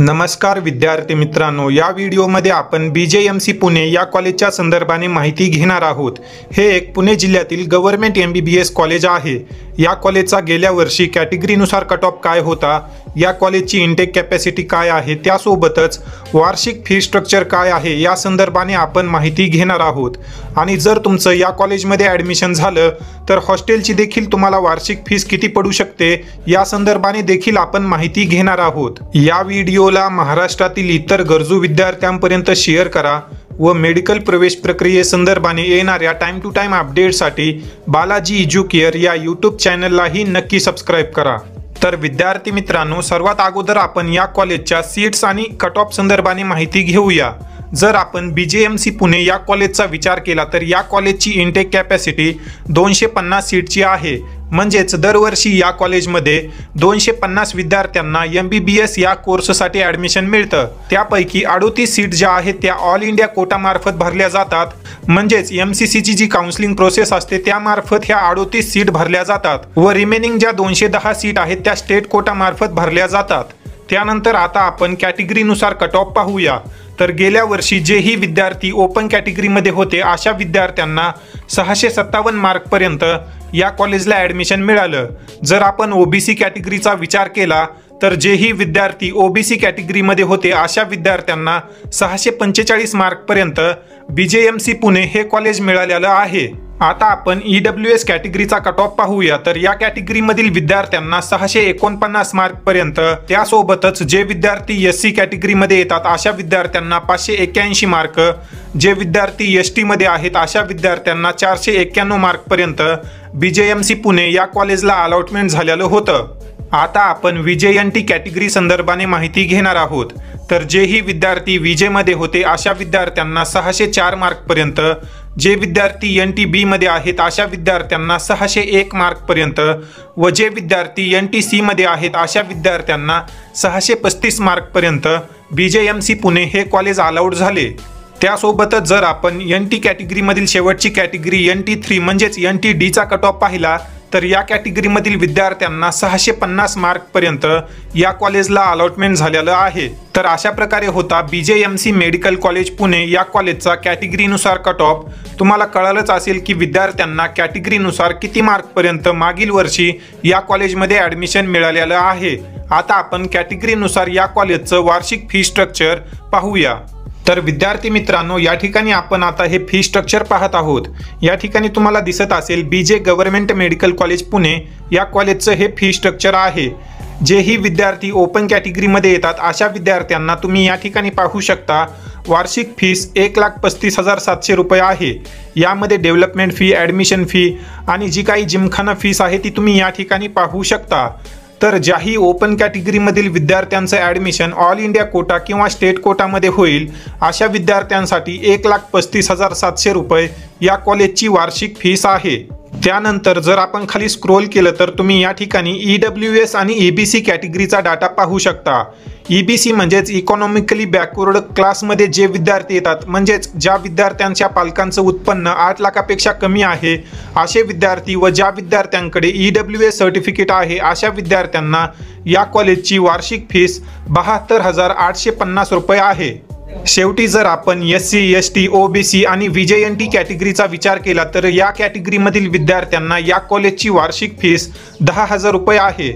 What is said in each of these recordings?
नमस्कार विद्यार्थी मित्रांनो, या व्हिडिओमध्ये आपण BJMC पुणे या कॉलेजच्या संदर्भाने माहिती घेणार आहोत। हे एक पुणे जिल्ह्यातील गव्हर्नमेंट MBBS कॉलेज आहे। या कॉलेजचा गेल्या वर्षी कॅटेगरीनुसार कट ऑफ काय होता, या कॉलेजची इंटेक कॅपॅसिटी काय आहे, त्यासोबतच वार्षिक फी स्ट्रक्चर काय आहे या संदर्भाने आपण माहिती घेणार आहोत। आणि जर तुमचं या कॉलेजमध्ये ॲडमिशन झालं तर हॉस्टेलची देखील तुम्हाला वार्षिक फीस किती पडू शकते या संदर्भाने देखील आपण माहिती घेणार आहोत। या व्हिडिओला महाराष्ट्रातील इतर गरजू विद्यार्थ्यांपर्यंत शेअर करा व मेडिकल प्रवेश प्रक्रियेसंदर्भाने येणाऱ्या टाइम टू टाइम अपडेट्ससाठी बालाजी एज्युकेअर या यूट्यूब चॅनललाही नक्की सबस्क्राईब करा। तर विद्यार्थी मित्रांनो, सर्वात अगोदर आपण या कॉलेजच्या सीट्स आणि कट ऑफ संदर्भाने माहिती घेऊया। जर आपण BJMC पुणे या कॉलेजचा विचार केला तर या कॉलेजची इंटेक कॅपॅसिटी 250 सीटची आहे। म्हणजेच दरवर्षी या कॉलेजमध्ये 250 विद्यार्थ्यांना MBBS या कोर्ससाठी ॲडमिशन मिळतं। त्यापैकी 38 सीट ज्या आहेत त्या ऑल इंडिया कोटामार्फत भरल्या जातात। म्हणजेच MCCची जी काउन्सिलिंग प्रोसेस असते त्यामार्फत ह्या 38 सीट भरल्या जातात व रिमेनिंग ज्या 210 सीट आहेत त्या स्टेट कोटामार्फत भरल्या जातात। त्यानंतर आता आपण कॅटेगरीनुसार कट ऑफ पाहूया। तर गेल्या वर्षी जेही विद्यार्थी ओपन कॅटेगरीमध्ये होते अशा विद्यार्थ्यांना 657 मार्कपर्यंत या कॉलेजला ॲडमिशन मिळालं। जर आपण OBC कॅटेगरीचा विचार केला तर जेही विद्यार्थी OBC कॅटेगरीमध्ये होते अशा विद्यार्थ्यांना 645 मार्कपर्यंत BJMC पुणे हे कॉलेज मिळालेलं आहे। आता आपण EWS कॅटेगरीचा कट ऑफ पाहूया। तर या कॅटेगरीमधील विद्यार्थ्यांना 649 मार्कपर्यंत, त्यासोबतच जे विद्यार्थी SC कॅटेगरीमध्ये येतात अशा विद्यार्थ्यांना 581 मार्क, जे विद्यार्थी ST मध्ये आहेत अशा विद्यार्थ्यांना 491 मार्कपर्यंत BJMC पुणे या कॉलेजला अलॉटमेंट झालेलं होतं। आता आपण VJNT कॅटेगरी संदर्भाने माहिती घेणार आहोत। तर जेही विद्यार्थी विजेमध्ये होते अशा विद्यार्थ्यांना 604 मार्कपर्यंत, जे विद्यार्थी NTB मध्ये आहेत अशा विद्यार्थ्यांना 601 मार्कपर्यंत व जे विद्यार्थी NTC मध्ये आहेत अशा विद्यार्थ्यांना 635 मार्कपर्यंत BJMC पुणे हे कॉलेज अलाउड झाले। त्यासोबतच जर आपण NT कॅटेगरीमधील शेवटची कॅटेगरी NT3 म्हणजेच NTDचा कट ऑफ पाहिला तर या कॅटेगरीमधील विद्यार्थ्यांना 650 मार्कपर्यंत या कॉलेजला अलॉटमेंट झालेलं आहे। तर अशा प्रकारे होता BJMC मेडिकल कॉलेज पुणे या कॉलेजचा कॅटेगरीनुसार कट ऑफ। तुम्हाला कळालंच असेल की विद्यार्थ्यांना कॅटेगरीनुसार किती मार्कपर्यंत मागील वर्षी या कॉलेजमध्ये ॲडमिशन मिळालेलं आहे। आता आपण कॅटेगरीनुसार या कॉलेजचं वार्षिक फी स्ट्रक्चर पाहूया। तर विद्यार्थी मित्रांनो, या ठिकाणी आपण आता हे फी स्ट्रक्चर पाहत आहोत। या ठिकाणी तुम्हाला दिसत असेल BJ government medical college Pune या कॉलेजचं हे फी स्ट्रक्चर आहे। जेही विद्यार्थी ओपन कॅटेगरीमध्ये येतात अशा विद्यार्थ्यांना तुम्ही या ठिकाणी पाहू शकता वार्षिक फीस 1,35,700 रुपये आहे। यामध्ये डेव्हलपमेंट फी, ॲडमिशन फी आणि जी काही जिमखाना फीस आहे ती तुम्ही या ठिकाणी पाहू शकता। तर ज्याही ओपन कॅटेगरीमधील विद्यार्थ्यांचं ॲडमिशन ऑल इंडिया कोटा किंवा स्टेट कोटामध्ये होईल अशा विद्यार्थ्यांसाठी 1,35,700 रुपये या कॉलेजची वार्षिक फीस आहे। त्यानंतर जर आपण खाली स्क्रोल केलं तर तुम्ही या ठिकाणी EWS आणि EBC कॅटेगरीचा डाटा पाहू शकता। EBC म्हणजेच इकॉनॉमिकली बॅकवर्ड क्लासमध्ये जे विद्यार्थी येतात, म्हणजेच ज्या विद्यार्थ्यांच्या पालकांचं उत्पन्न 8 लाखापेक्षा कमी आहे असे विद्यार्थी व ज्या विद्यार्थ्यांकडे EWS सर्टिफिकेट आहे अशा विद्यार्थ्यांना या कॉलेजची वार्षिक फीस 72,850 रुपये आहे। शेवटी जर आपण SC, ST, OBC आणि VJNT कॅटेगरीचा विचार केला तर या कॅटेगरीमधील विद्यार्थ्यांना या कॉलेजची वार्षिक फीस 10,000 रुपये आहे।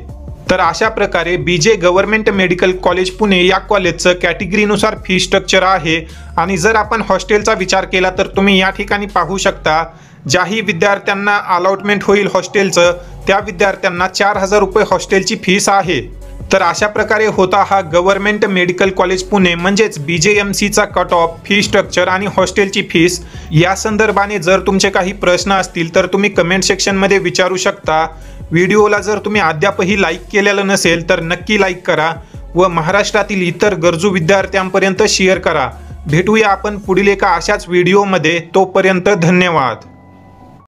तर अशा प्रकारे BJ government medical college Pune या कॉलेजचं कॅटेगरीनुसार फी स्ट्रक्चर आहे। आणि जर आपण हॉस्टेलचा विचार केला तर तुम्ही या ठिकाणी पाहू शकता ज्याही विद्यार्थ्यांना अलॉटमेंट होईल हॉस्टेलचं त्या विद्यार्थ्यांना 4,000 रुपये हॉस्टेलची फीस आहे। तर अशा प्रकारे होता हा गव्हर्नमेंट मेडिकल कॉलेज पुणे म्हणजेच BJMCचा कट ऑफ, फी स्ट्रक्चर आणि हॉस्टेलची फीस। या संदर्भाने जर तुमचे काही प्रश्न असतील तर तुम्ही कमेंट सेक्शनमध्ये विचारू शकता। व्हिडिओला जर तुम्ही अद्यापही लाईक केलेलं नसेल तर नक्की लाईक करा व महाराष्ट्रातील इतर गरजू विद्यार्थ्यांपर्यंत शेअर करा। भेटूया आपण पुढील एका अशाच व्हिडिओमध्ये। तोपर्यंत धन्यवाद।